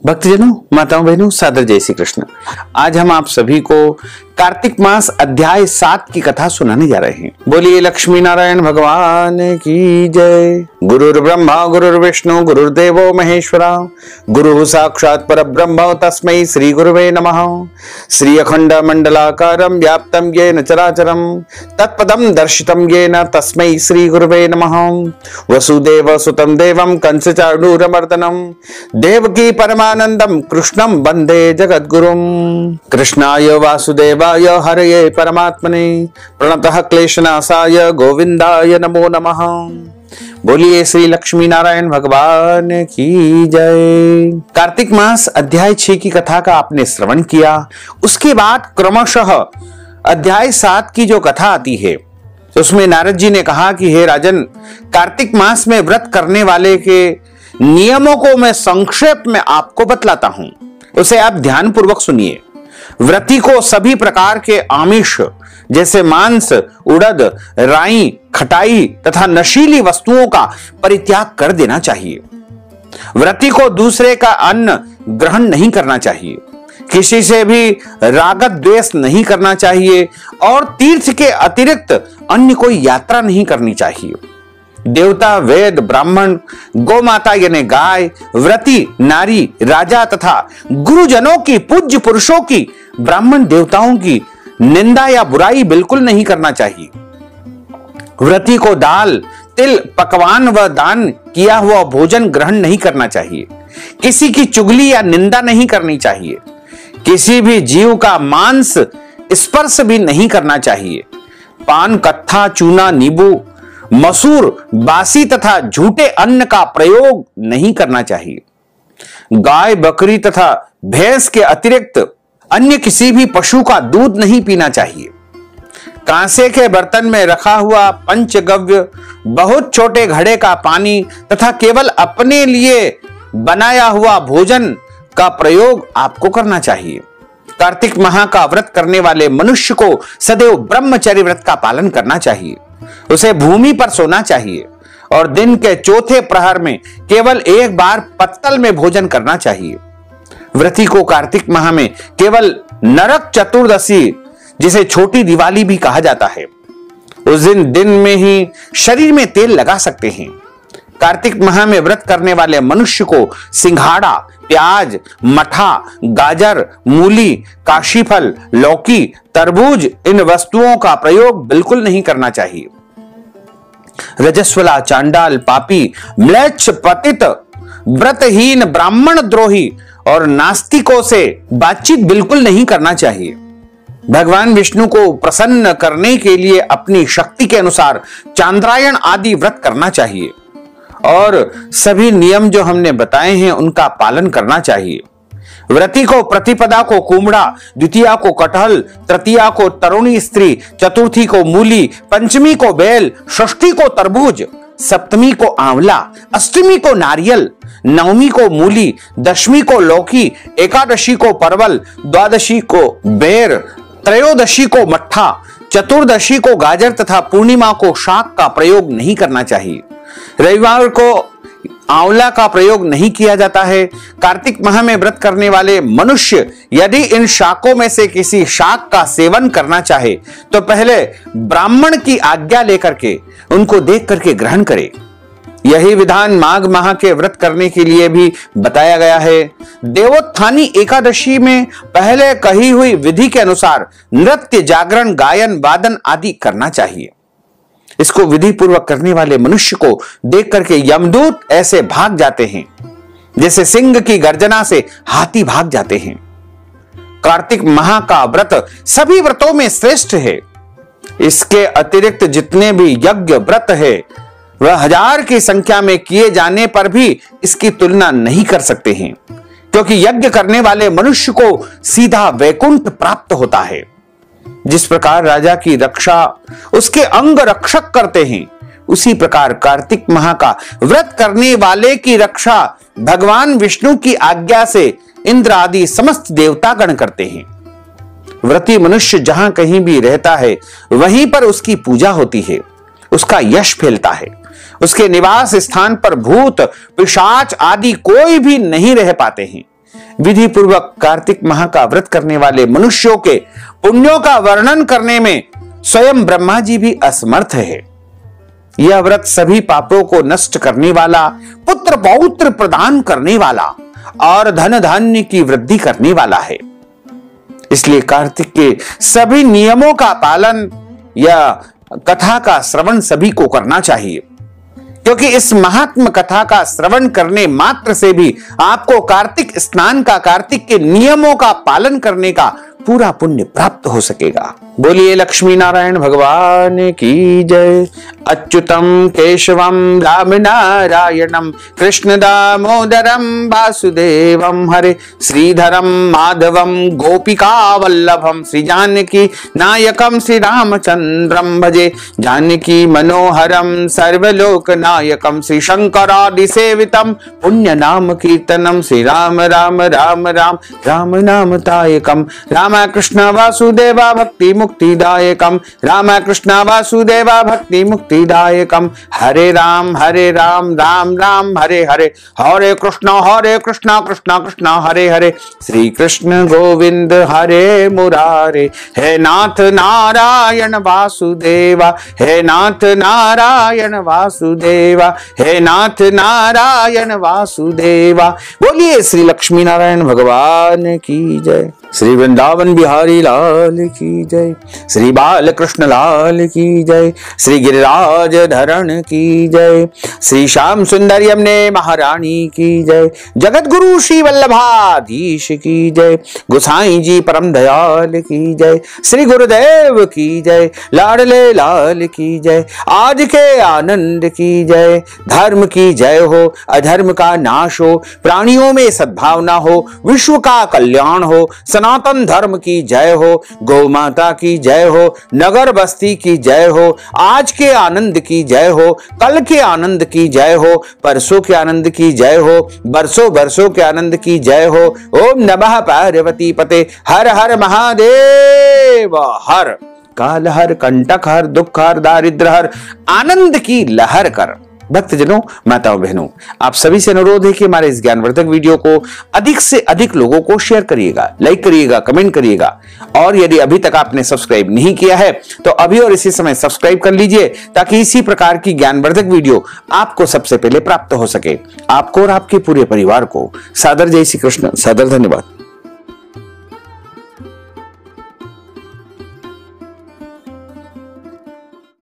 भक्तजनों, माताओं, बहनों, सादर जय श्री कृष्ण। आज हम आप सभी को कार्तिक मास अध्याय 7 की कथा सुनाने जा रहे हैं। बोलिए लक्ष्मी नारायण भगवान की जय। गुरुर् ब्रह्मा गुरुर्विष्णु गुरुर्देवो महेश्वरा, गुरु साक्षात् परब्रह्म तस्मै श्री गुरुवे नमः। श्री अखंड मंडलाकारं व्याप्तं येन चराचरं तत्पदं दर्शितं येन तस्मै श्री गुरुवे नमः। वसुदेव सुतं देवं कंसचाणूरमर्दनं देवकी परमानंदं कृष्णं वंदे जगद्गुरुं। कृष्णाय वासुदेवाय हरये परमात्मने प्रणतः क्लेशनाशाय गोविंदाय नमो नमः। बोलिए श्री लक्ष्मी नारायण भगवान की जय। कार्तिक मास अध्याय 6 की कथा का आपने श्रवण किया। उसके बाद क्रमशः अध्याय 7 की जो कथा आती है उसमें नारद जी ने कहा कि हे राजन, कार्तिक मास में व्रत करने वाले के नियमों को मैं संक्षेप में आपको बतलाता हूं, उसे आप ध्यान पूर्वक सुनिए। व्रती को सभी प्रकार के आमिष जैसे मांस, उड़द, राई, खटाई तथा नशीली वस्तुओं का परित्याग कर देना चाहिए। व्रती को दूसरे का अन्न ग्रहण नहीं करना चाहिए, किसी से भी रागत द्वेष नहीं करना चाहिए और तीर्थ के अतिरिक्त अन्य कोई यात्रा नहीं करनी चाहिए। देवता, वेद, ब्राह्मण, गौ माता यानी गाय, व्रती, नारी, राजा तथा गुरुजनों की, पूज्य पुरुषों की, ब्राह्मण देवताओं की निंदा या बुराई बिल्कुल नहीं करना चाहिए। व्रती को दाल, तिल, पकवान व दान किया हुआ भोजन ग्रहण नहीं करना चाहिए। किसी की चुगली या निंदा नहीं करनी चाहिए। किसी भी जीव का मांस स्पर्श भी नहीं करना चाहिए। पान, कत्था, चूना, नींबू, मसूर, बासी तथा झूठे अन्न का प्रयोग नहीं करना चाहिए। गाय, बकरी तथा भैंस के अतिरिक्त अन्य किसी भी पशु का दूध नहीं पीना चाहिए। कांसे के बर्तन में रखा हुआ पंचगव्य, बहुत छोटे घड़े का पानी तथा केवल अपने लिए बनाया हुआ भोजन का प्रयोग आपको करना चाहिए। कार्तिक माह का व्रत करने वाले मनुष्य को सदैव ब्रह्मचर्य व्रत का पालन करना चाहिए। उसे भूमि पर सोना चाहिए और दिन के चौथे प्रहर में केवल एक बार पत्तल में भोजन करना चाहिए। व्रती को कार्तिक माह में केवल नरक चतुर्दशी, जिसे छोटी दिवाली भी कहा जाता है, उस दिन में ही शरीर में तेल लगा सकते हैं। कार्तिक माह में व्रत करने वाले मनुष्य को सिंघाड़ा, प्याज, मठा, गाजर, मूली, काशीफल, लौकी, तरबूज इन वस्तुओं का प्रयोग बिल्कुल नहीं करना चाहिए। रजस्वला, चांडाल, पापी, म्लेच्छ, पतित, व्रतहीन, ब्राह्मण द्रोही और नास्तिकों से बातचीत बिल्कुल नहीं करना चाहिए। भगवान विष्णु को प्रसन्न करने के लिए अपनी शक्ति के अनुसार चांद्रायण आदि व्रत करना चाहिए और सभी नियम जो हमने बताए हैं उनका पालन करना चाहिए। व्रती को प्रतिपदा को कुमड़ा, द्वितीया को कटहल, तृतीया को तरुणी स्त्री, चतुर्थी को मूली, पंचमी को बेल, षष्ठी को तरबूज, सप्तमी को आंवला, अष्टमी को नारियल, नवमी को मूली, दशमी को लौकी, एकादशी को परवल, द्वादशी को बेर, त्रयोदशी को मट्ठा, चतुर्दशी को गाजर तथा पूर्णिमा को शाक का प्रयोग नहीं करना चाहिए। रविवार को आंवला का प्रयोग नहीं किया जाता है। कार्तिक माह में व्रत करने वाले मनुष्य यदि इन शाकों में से किसी शाक का सेवन करना चाहे तो पहले ब्राह्मण की आज्ञा लेकर के उनको देख करके ग्रहण करे। यही विधान माघ माह के व्रत करने के लिए भी बताया गया है। देवोत्थानी एकादशी में पहले कही हुई विधि के अनुसार नृत्य, जागरण, गायन, वादन आदि करना चाहिए। इसको विधि पूर्वक करने वाले मनुष्य को देख करके यमदूत ऐसे भाग जाते हैं जैसे सिंह की गर्जना से हाथी भाग जाते हैं। कार्तिक माह का व्रत सभी व्रतों में श्रेष्ठ है। इसके अतिरिक्त जितने भी यज्ञ व्रत है वह 1000 की संख्या में किए जाने पर भी इसकी तुलना नहीं कर सकते हैं, क्योंकि यज्ञ करने वाले मनुष्य को सीधा वैकुंठ प्राप्त होता है। जिस प्रकार राजा की रक्षा उसके अंग रक्षक करते हैं, उसी प्रकार कार्तिक माह का व्रत करने वाले की रक्षा भगवान विष्णु की आज्ञा से इंद्र आदि समस्त देवतागण करते हैं। व्रती मनुष्य जहां कहीं भी रहता है वहीं पर उसकी पूजा होती है, उसका यश फैलता है। उसके निवास स्थान पर भूत, पिशाच आदि कोई भी नहीं रह पाते हैं। विधि पूर्वक कार्तिक माह का व्रत करने वाले मनुष्यों के पुण्यों का वर्णन करने में स्वयं ब्रह्मा जी भी असमर्थ है। यह व्रत सभी पापों को नष्ट करने वाला, पुत्र पौत्र प्रदान करने वाला और धन धान्य की वृद्धि करने वाला है। इसलिए कार्तिक के सभी नियमों का पालन या कथा का श्रवण सभी को करना चाहिए, क्योंकि इस महात्म कथा का श्रवण करने मात्र से भी आपको कार्तिक स्नान का, कार्तिक के नियमों का पालन करने का पूरा पुण्य प्राप्त हो सकेगा। बोलिए लक्ष्मी नारायण भगवान की जय। अच्युतम केशवम राम नारायणम कृष्ण दामोदरम वासुदेवम हरे श्रीधरम माधवम गोपिका वल्लभम श्री जानकी नायकम श्री रामचंद्रम भजे जानकी मनोहरम सर्वलोक नायकम श्री शंकरादि सेवितम पुण्य नाम कीर्तनम श्री राम राम राम राम राम नाम तायकम रामकृष्ण वासुदेवा भक्ति मुक्तिदायकम रामकृष्ण वासुदेवा भक्ति मुक्तिदायकम हरे राम राम राम हरे हरे हरे कृष्ण कृष्ण कृष्ण हरे हरे श्री कृष्ण गोविंद हरे मुरारे हे नाथ नारायण वासुदेवा हे नाथ नारायण वासुदेवा हे नाथ नारायण वासुदेवा। बोलिए श्री लक्ष्मी नारायण भगवान की जय। श्री वृंदावन बिहारी लाल की जय। श्री बाल कृष्ण लाल की जय। श्री गिरिराज धरण की जय। श्री श्याम सुंदर यमुने महारानी की जय। जगत गुरु श्री वल्लभाधीश की जय। गोसाई जी परम दयाल की जय। श्री गुरुदेव की जय। लाडले लाल की जय। आज के आनंद की जय। धर्म की जय हो, अधर्म का नाश हो, प्राणियों में सद्भावना हो, विश्व का कल्याण हो, सनातन धर्म की जय हो, गौ माता की जय हो, नगर बस्ती की जय हो, आज के आनंद की जय हो, कल के आनंद की जय हो, परसों के आनंद की जय हो, बरसों बरसों के आनंद की जय हो। ओम नमः पार्वती पते हर हर महादेव हर। काल हर, कंटक हर, दुख हर, दारिद्र हर, आनंद की लहर कर। भक्तजनों, माताओं बहनों, आप सभी से अनुरोध है कि हमारे इस ज्ञानवर्धक वीडियो को अधिक से अधिक लोगों को शेयर करिएगा, लाइक करिएगा, कमेंट करिएगा, और यदि अभी तक आपने सब्सक्राइब नहीं किया है तो अभी और इसी समय सब्सक्राइब कर लीजिए, ताकि इसी प्रकार की ज्ञानवर्धक वीडियो आपको सबसे पहले प्राप्त हो सके। आपको और आपके पूरे परिवार को सादर जय श्री कृष्ण, सादर धन्यवाद।